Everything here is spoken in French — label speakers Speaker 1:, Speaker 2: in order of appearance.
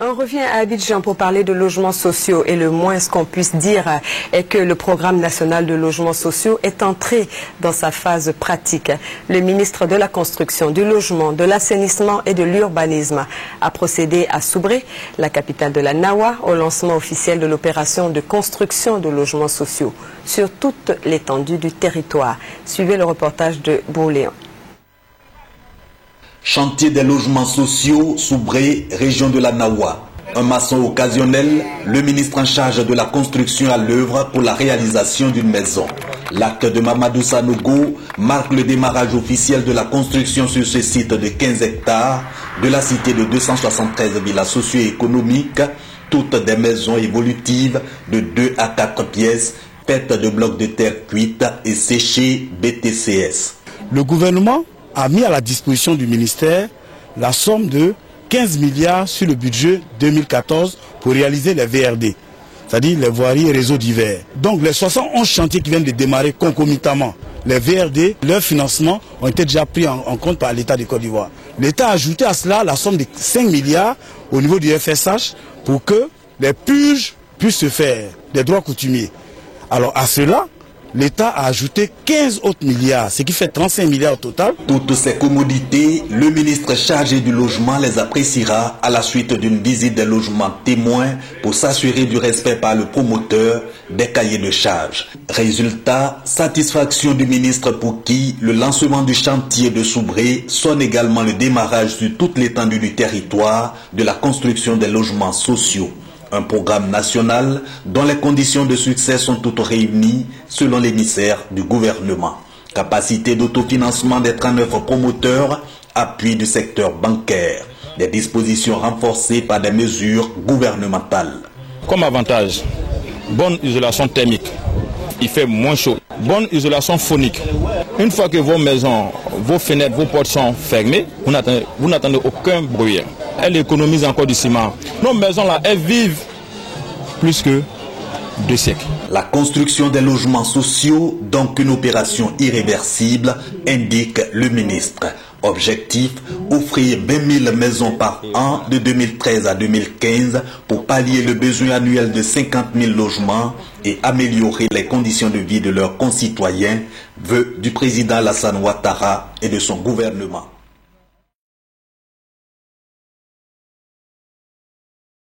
Speaker 1: On revient à Abidjan pour parler de logements sociaux et le moins qu'on puisse dire est que le programme national de logements sociaux est entré dans sa phase pratique. Le ministre de la Construction, du Logement, de l'Assainissement et de l'Urbanisme a procédé à Soubré, la capitale de la Nawa, au lancement officiel de l'opération de construction de logements sociaux sur toute l'étendue du territoire. Suivez le reportage de Bouléon.
Speaker 2: Chantier des logements sociaux, Soubré, région de la Nawa. Un maçon occasionnel, le ministre en charge de la construction à l'œuvre pour la réalisation d'une maison. L'acte de Mamadou Sanogo marque le démarrage officiel de la construction sur ce site de 15 hectares de la cité de 273 villas socio-économiques, toutes des maisons évolutives de 2 à 4 pièces, faites de blocs de terre cuite et séchés BTCS.
Speaker 3: Le gouvernement a mis à la disposition du ministère la somme de 15 milliards sur le budget 2014 pour réaliser les VRD, c'est-à-dire les voiries et réseaux divers. Donc les 71 chantiers qui viennent de démarrer concomitamment, les VRD, leur financement ont été déjà pris en compte par l'État de Côte d'Ivoire. L'État a ajouté à cela la somme de 5 milliards au niveau du FSH pour que les purges puissent se faire, des droits coutumiers. Alors à cela, l'État a ajouté 15 autres milliards, ce qui fait 35 milliards au total.
Speaker 2: Toutes ces commodités, le ministre chargé du logement les appréciera à la suite d'une visite des logements témoins pour s'assurer du respect par le promoteur des cahiers de charges. Résultat, satisfaction du ministre pour qui le lancement du chantier de Soubré sonne également le démarrage sur toute l'étendue du territoire de la construction des logements sociaux. Un programme national dont les conditions de succès sont toutes réunies selon l'émissaire du gouvernement. Capacité d'autofinancement des 39 promoteurs, appui du secteur bancaire, des dispositions renforcées par des mesures gouvernementales.
Speaker 4: Comme avantage, bonne isolation thermique, il fait moins chaud. Bonne isolation phonique. Une fois que vos maisons, vos fenêtres, vos portes sont fermées, vous n'entendez aucun bruit. Elles économisent encore du ciment. Nos maisons là, elles vivent plus que 2 siècles.
Speaker 2: La construction des logements sociaux, donc une opération irréversible, indique le ministre. Objectif, offrir 20 000 maisons par an de 2013 à 2015 pour pallier le besoin annuel de 50 000 logements et améliorer les conditions de vie de leurs concitoyens, vœu du président Alassane Ouattara et de son gouvernement.